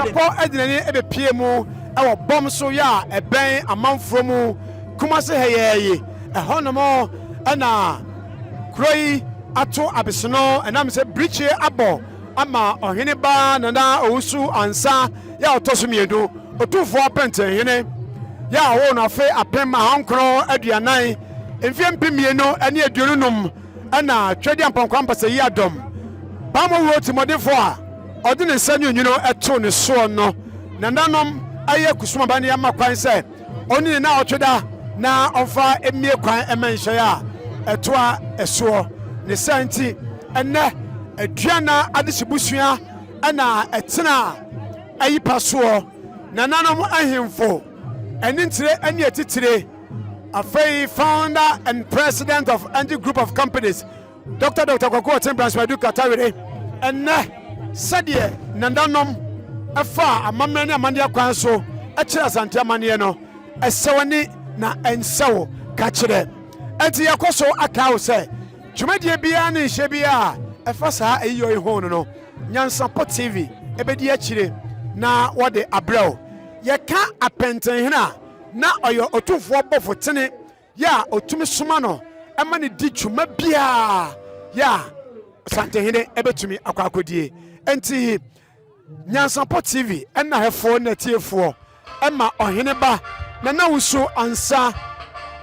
Nyansapo Edinani ebe piemu ewo bom so ya eben amanfro mu kumase heyeye ehonomo na kroi ato abesono enam se briche abo ama ohene ba nana owusu ansa ya otoso miedu Otumfuo Apentenhene ya wo na fe apem ahonkro aduanan emfiem pemienu ene aduonum na twedi ampankwa mpase yi adom bamo wo timodefo a odi ne nsa nyunyuno eto ne so no nananom aye kusuma ba ne ya makwan se oni na otweda na onfa emie kwan emenhye a eto a eso ne santi enne aduana adesibusua na etena ayipa so nananom ahemfo eni ntire eni etitire afei founder and president of Andy Group of Companies Dr. Kwaku Oteng Katawere enne sadie nandanom afa amamre ne amane akwan so akira asante amane no esewani na ensewo ka kire enti yakoso akawo se dwumadie bia ne hye bia efa saa eyo ehonu no Nyansapo TV ebedi akire na wode abrɛw yɛka Apentenhene na oyo Otumfuo bofotene ya otumi soma no ema ne di dwuma bia ya Apentenhene ebetumi akwakodie enti Nyansapo TV ena hefo na tiefo ema ohene ba na wuso ansa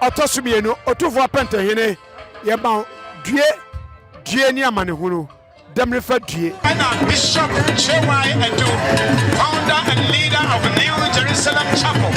otosumienu Otumfuo Apentenhene ye ba due ni amane hunu demrefa due and Bishop Chewai Edu, founder and leader of New Jerusalem Chapel.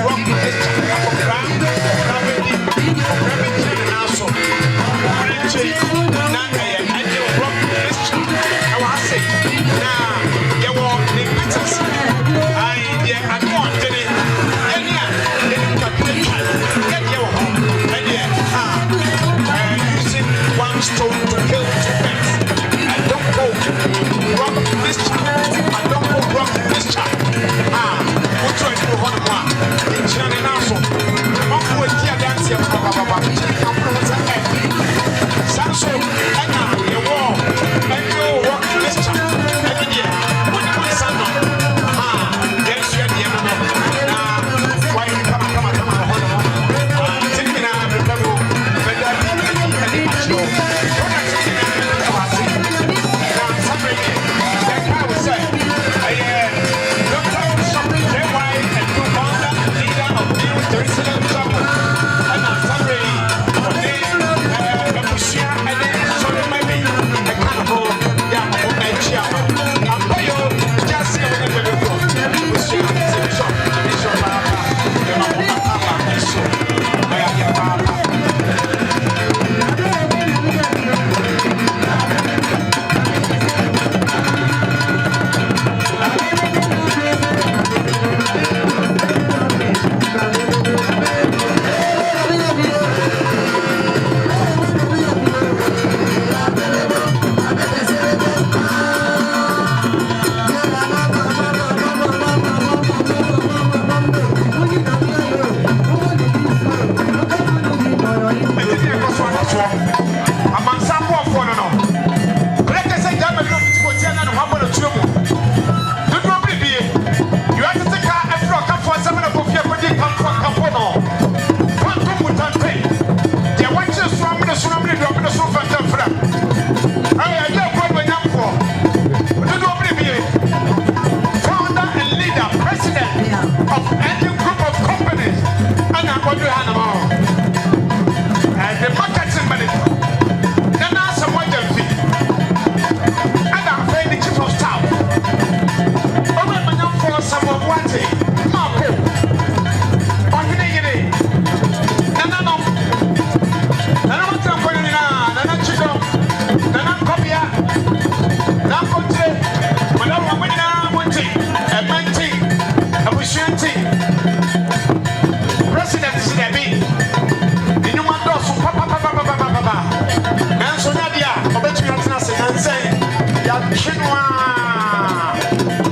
Rock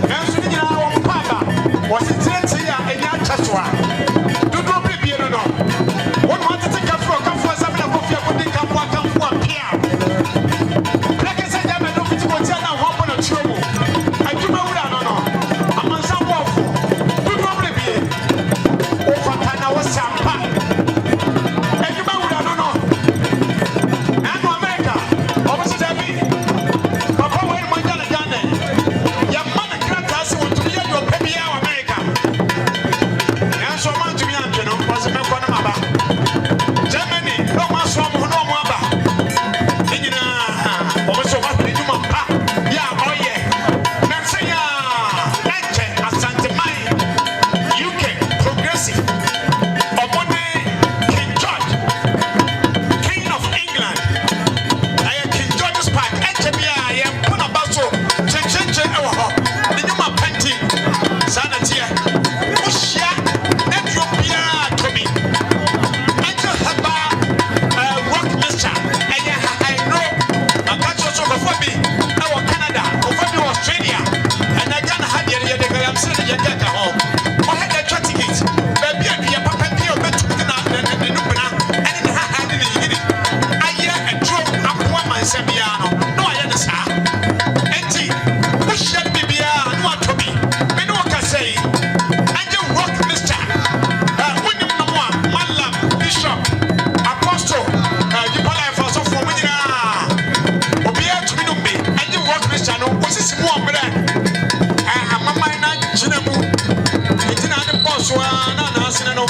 Nanso ni nyina wo papa. Wo se tete ya enya chaswa. Dodo bibie no no. Won want to take afro asem na kofia ko de kampo akampo apia. Like say jam no fit ko tia na ho bo na tuo mu. Adwuma wura no no. Amansa wo fo. Dodo bibie. O fata na wo sampa. Adwuma wura no no. Ano America. Obo se bi. Papa wo mo jana jana. Ya man krata se wo tumi ya do pebia wa America. Yanso man tumi antwe no. Wase me ko na maba. Germany, no man so mo no mo aba. Enyina, obo so ba ni duma pa. Ya oye. Na say ya. Eche Asante Mai. UK progressive. Obone King George. King of England. I am King George's Park. Eche bia ya puna baso. Chenche ewo ho. Ni duma penti. Sana tia. Ushia. Ethiopia to me. Rock Mr. I know. I got you so for me. I was Canada, over to Australia, and I can't have the I'm saying you get home. I had the tickets. Baby, I papa pio bet to the Nubana, and in her hand in the beginning. I hear a drove up one man Semiano. No, I understand. Empty. Who should be beyond what to be? We know what I say. And you rock Mr. William Noah, Malam, Bishop, Apostle, you pull out for so for winning. Obia to me, and you rock Mr. No, was this one bread? I'm a man, Jinamu. It's not the boss one, no.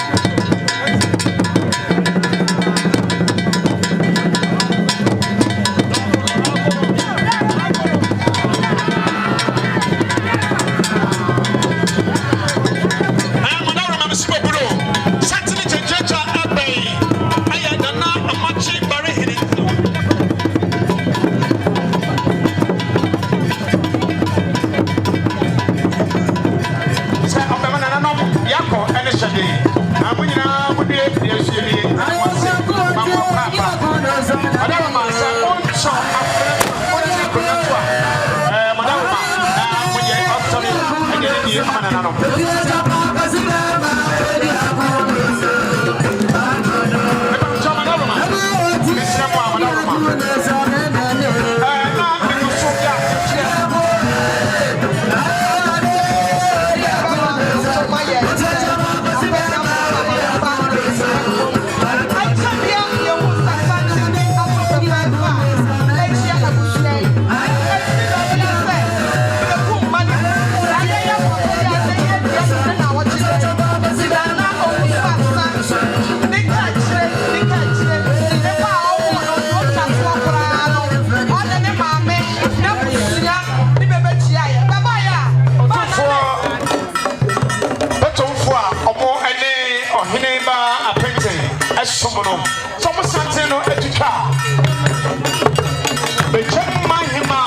Bechemhemaa.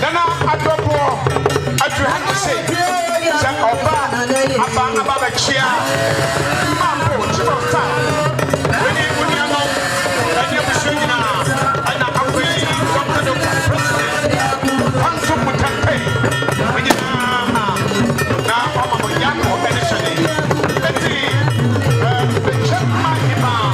Nana adopo. You have to say, Abba Bechia. Mambo, Chibota. When you know, and you're swinging out, and I'm away from the president. Panto Mutampe. When you now, I'm a Yako initially. Betty, Bechemhemaa.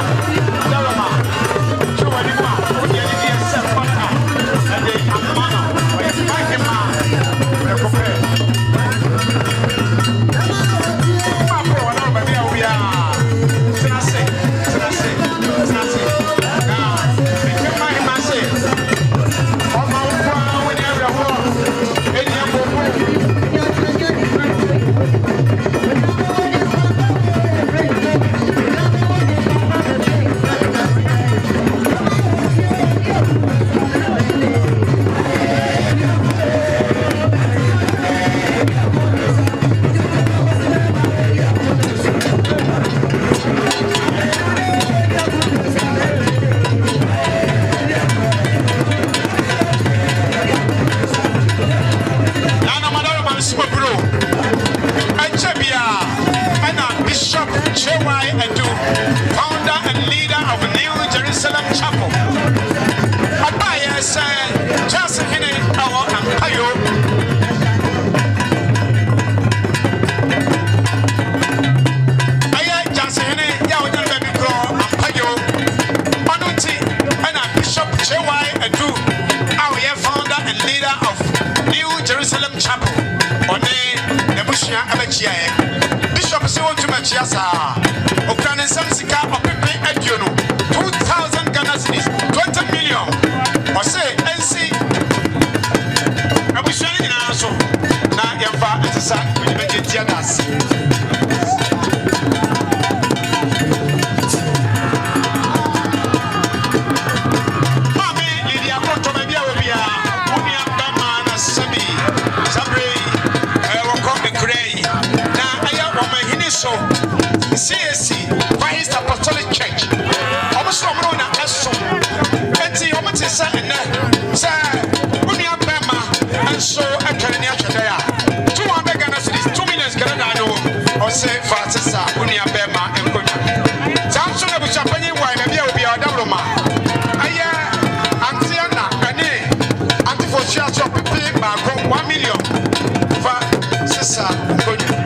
chapel one nebushia abachia bishop se won to machia sa okran nsam sika opepe adio no 2000 Ghana cedis 20 million o say NC abushia ni na so na yemfa etisa we be tia das so CAC Christ Apostolic Church almost from Rona Esso enti omete sa na sa unia bema and so atwene ni atwede ya 200 Ghana cedis 2 million Ghana no o say fatisa unia bema enkonya samso na buchapanyi wa na bia obi odawroma aya antiana ane antifosia so pipi ba ko 1 million fa sisa enkonya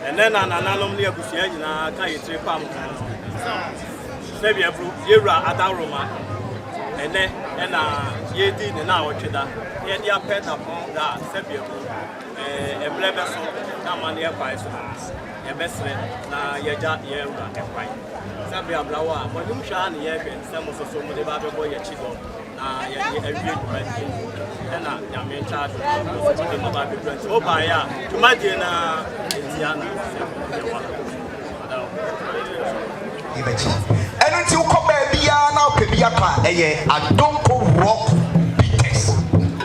And then an anomaly of the engine, I can't say palm. Maybe a Yura Adaroma, and then ye did an hour to that. Yet your pet upon that Sebia, a blebeson, no money a price, a bestlet, na Yaja Yera, a fine. Sabia Blawa, but you shine the air, some of the so many Baba boy a chico. And I'm in charge of the oh, by imagine and until I don't go rock beaters.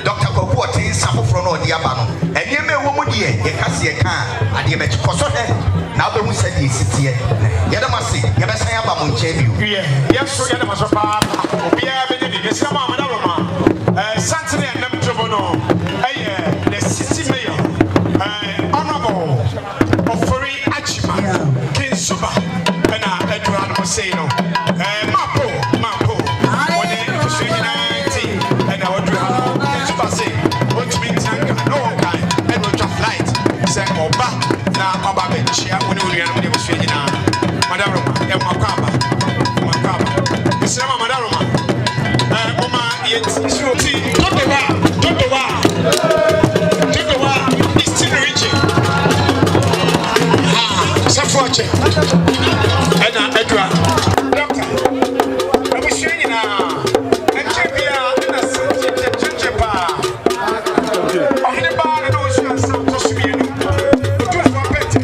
Dr. Kwaku is some from the Abano, and you may woman here, you can see a car, and you met now the who said this here. Yadamasi, Yabasaya Bamunchebu. Yes, so Yadamasapa, Obia, Sama, Santini and Namtrobono, the city mayor, Honorable Ofori Achima, King Suba, and Edward Moseno, Mapo, when they was 19, and I would do Suba say, what to be tanker, no kind, and will drop light, say, Oba, now Oba Chia, when we are in the Australia, Madame, and Makaba, the same Madame. Dodowa, Eastern region. Safuache. And Edward. Doctor, I was showing you now. And Chapia, and a Sunchepa. On the bar, and also a South Australian. But you have a better.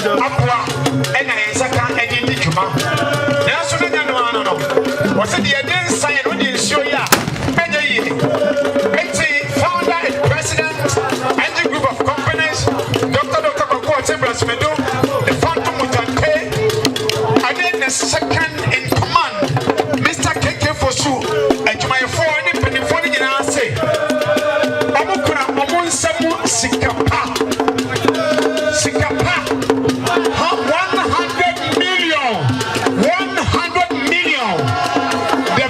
Appiah and Nyansapo and Bechemhemaa. Now, so many no. What's the idea? Sign on the show ya. Founder and president and the group of companies. Dr. Kwaku, the founder Mutante, and then the second in command, Mr. KK Fosu, and to my foreign independent foreign in our say. Amukura Amunsamu Sikapa. Sikapa. 100 million. 100 million. The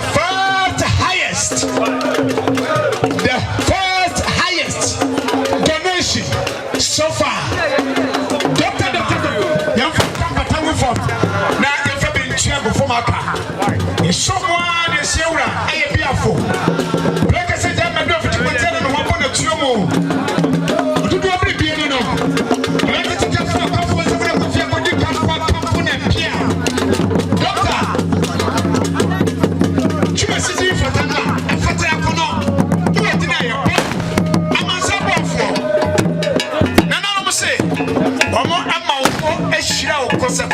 first highest donation so far. Doctor, young from now if I've been chair before my car. If someone is here, I be a fool. Like I said, I'm not going to tell them what on the tumor. Do you ever be any no? Like it's just for a couple of years, I'm going to come for Appiah. Doctor, you must see for Tana and Fatakono. You are denying. I'm on some of Nana say, Omo Ama a shroud, Cosa.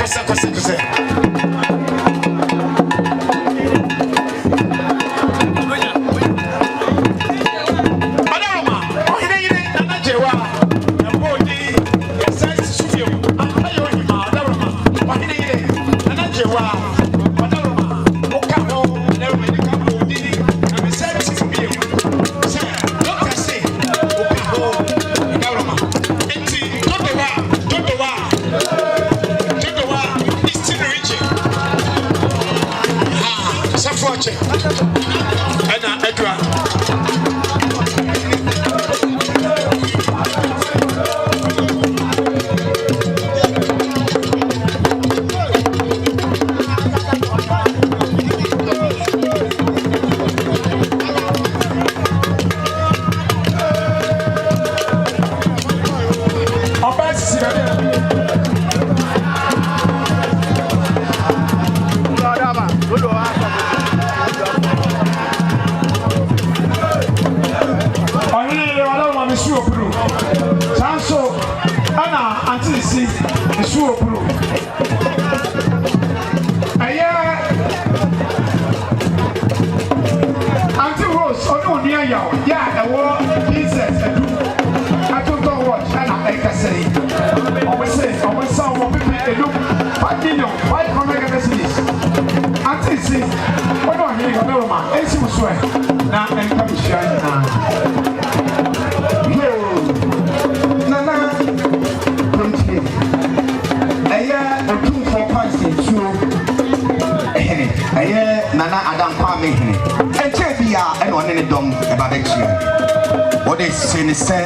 What they say,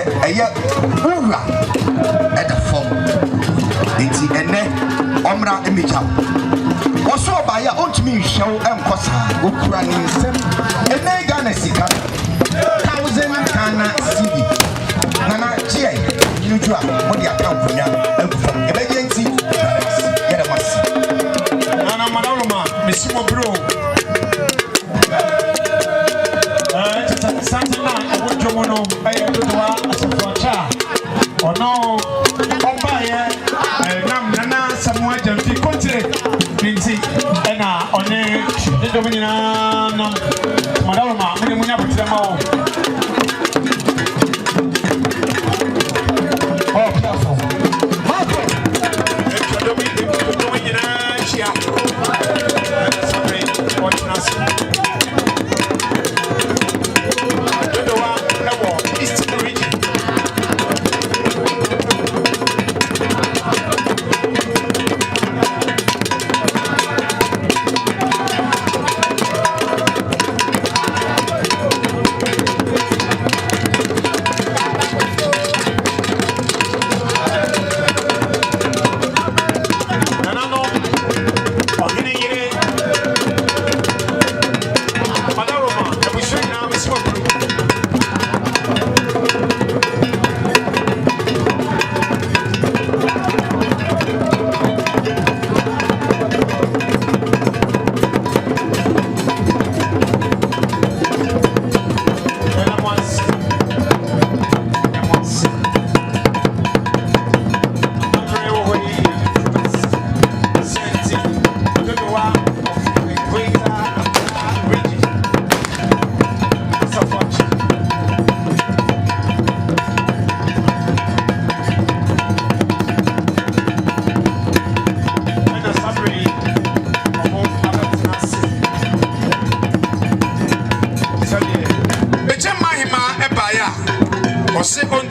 Ura at the form. It's Omra Emicha. Also by your own me show and Cosa, Ukrainian Sem, and they Ghana Sika 1,000 Ghana CD. Nana Chia, you drop what you account for now, and from emergency, get a mass. Nana Manoma, Miss Bro. Something like what you want to pay to as a flash. Or no, Appiah, Nana, someone to be considered. Binti, and on the Dominion, Madama, Minimum with them all. Oh, careful. Watching us.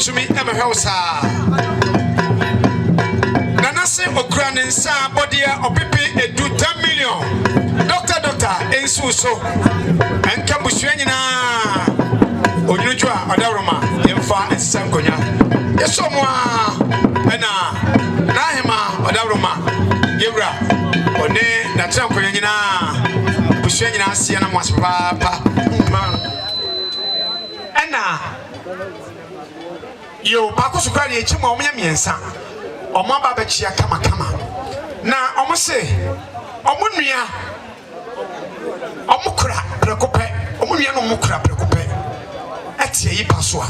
to me, Emma House. Nanase Okranensa, Bodia, or Pipi, a do 10 million. Doctor, in Suso, and Cambushana, Onujua, Odaroma, Yemfa, and Sankonya. Yes, Nahima, Odaroma, Yura, One, Natankoyana, Bushana, Siena, was Papa. Yo, Bakus Granny, Chimo, Miansa, or Mamba Bechia Kama. Now, almost say, Omunia, Omukra, Precope, Omunia no Mukra, Precope, Etia Pasua,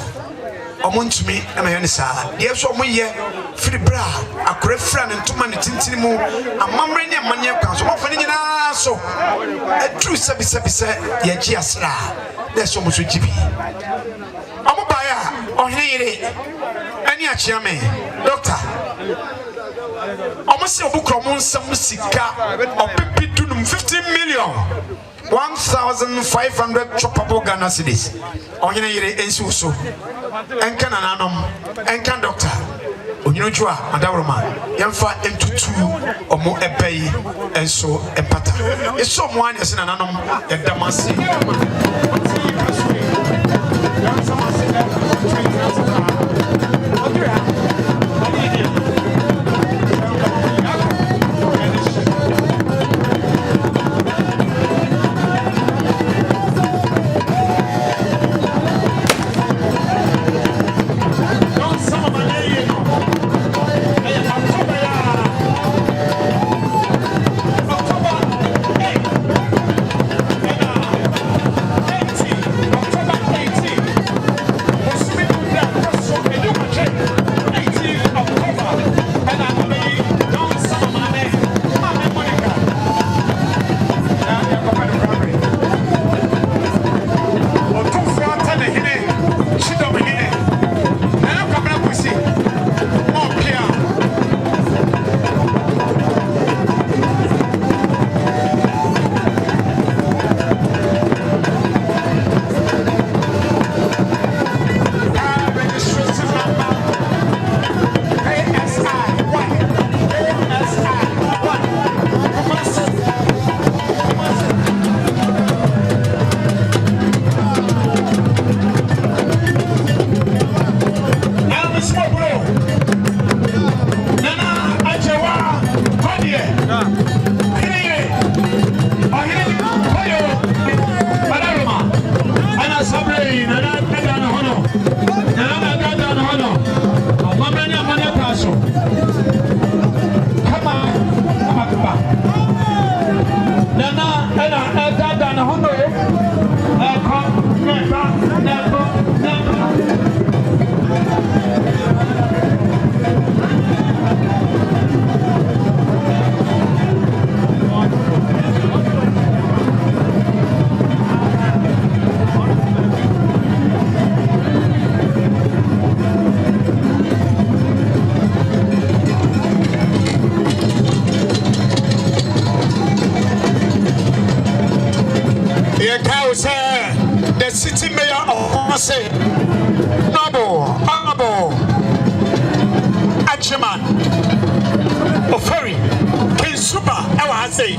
Omuntumi, and Mayanisa, yes, Omuye, Filibra, a great friend and 2 minutes in Timo, a Mamrania Mania Council, so a true Sabisa, Yajiasra, there's so much GB. Amubaya, or Henry, any Achame, Doctor. Almost a book of some Sika or Pipi 15 million 1,500 choppable Ghana cities. Or Henry Ensuso, and Cananum, and Can Doctor. Unjua, Madaroma, Yamfa M22 or more Appiah, and so Empata. It's someone as an anonymous and Damasi. The city mayor of Kumasi, Honorable Achiman Oferi King Super Ewahase.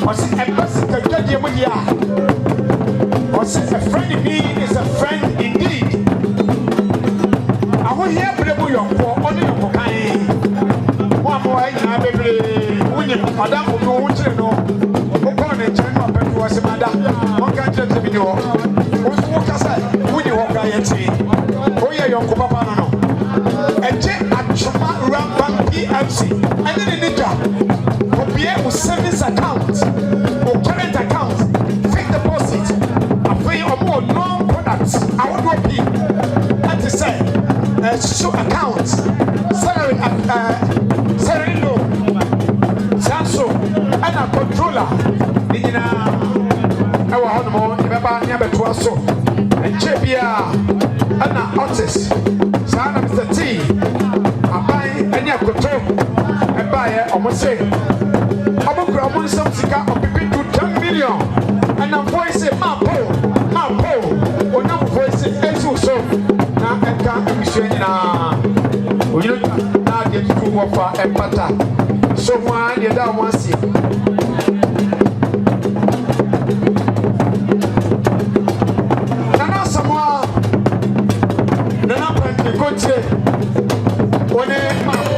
Ɔsi ɛbɛsi kɛkɛ deɛ mo di a. Ɔsi a friend in me is a friend indeed. Ahohia bere mu yɔnkɔ ɔne yɔnkɔ kan. Mo a mo ayi nyinaa bebree wonyim ɔdanfo bi wo kyerɛ no. Wokɔ ne nkyɛn no ɔpɛ bi wɔ se mada. Wɔnka kyerɛ kyerɛ bi ni hɔ. Wo kasa wonyi hɔ kora yɛ tie. Woyɛ yɔnkɔ papa no no. Ɛgye atwoma rampan PMC ɛne ne nidwa. Obie wo savings account, wo current account, fixed deposit. Afei ɔmo non products ahodoɔ pii. That is say social account, salary loan, sanso ɛna controller ne nyinaa ɛwɔ hɔnom yɛbɛba ne abɛtoa so. Nkyɛ biara ɛna Otis saa na Mr. T aban ɛne akoto ɛbaeɛ ɔmo se ɔmo kura ɔmo nsɛm sika ɔpepe to 10 million ɛna voice mapo ɔnam voice ɛsiw so na ɛka abusua nyinaa oyino na adeɛ tutu wɔfa ɛmpata so mu a deɛ da ɔmo ase nana asamoa nana pɛnti kotie one mapo.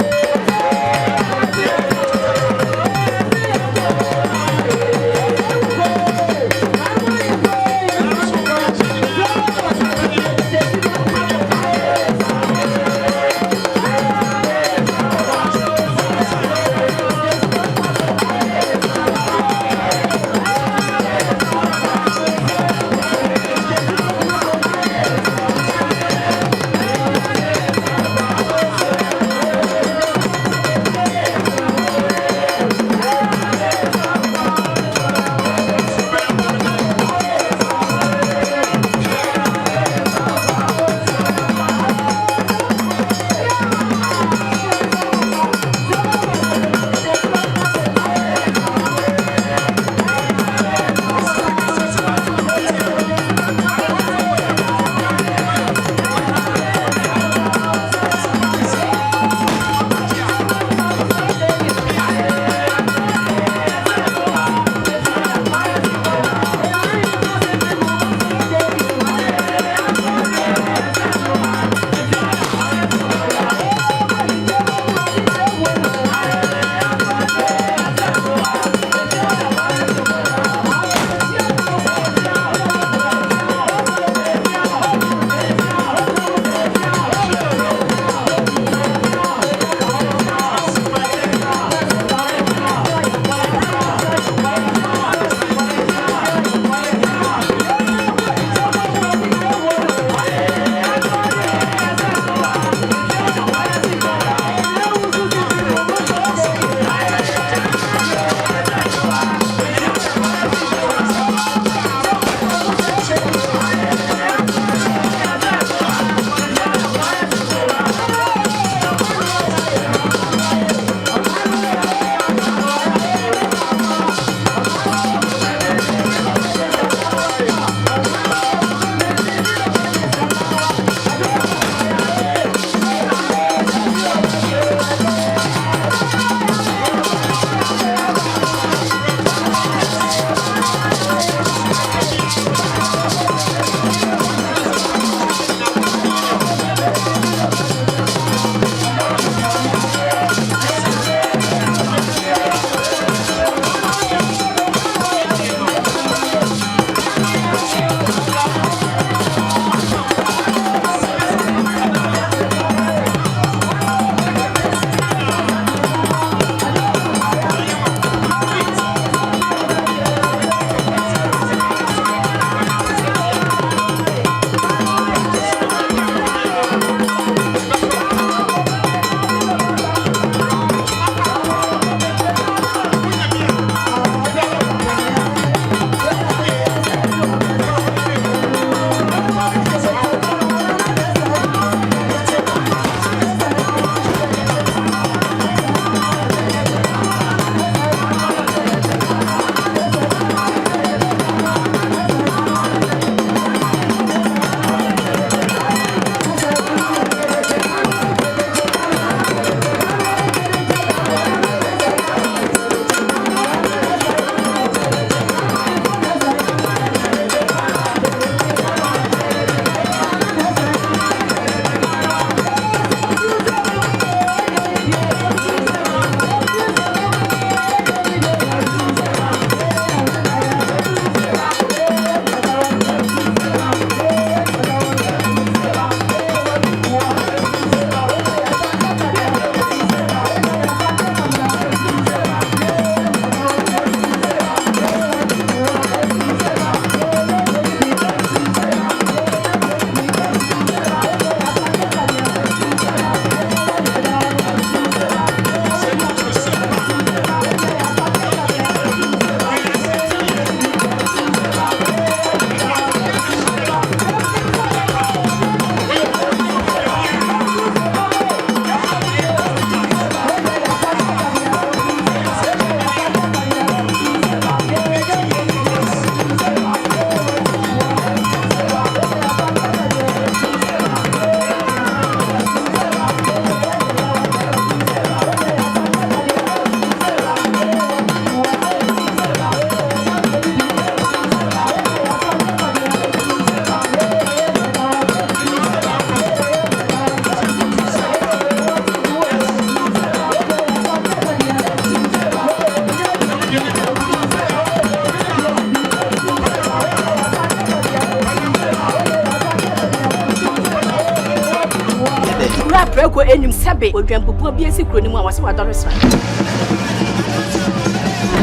Kwaku enim sebe odwampopo bi esi kuro ni mu a wase wadore sra.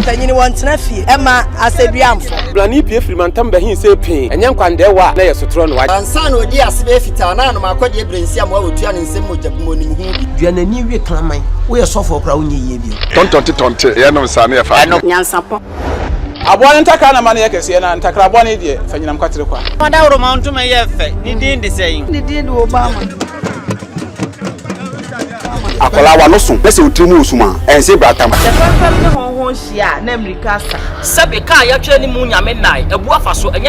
Tanyini wantena fie ema aseduamfo. Blani pie frimantam behin se pin. Enye nkwande wa na yesotro no wa. Ansa na odi asebe fita na no makode ebrensi am wa otua ne nsem mojabumo nim hu bi. Duanani wie klaman. Wo ye sofo okra wo nye yie bi. Tontonte ye no nsa na ye fa. Nyansapo. Abone ntaka na mane yekese na ntakra abone die fanyinam kwatere kwa. Mada woro ma ntuma ye fe. Ni din de sei. Ni din de Obama. Akola wa no so. Pese otrimu osuma. Ense bratam. Defenfem ne honhon hia na America sa. Sebe ka ya twa ni mu nyame nai. Ebu afa so enye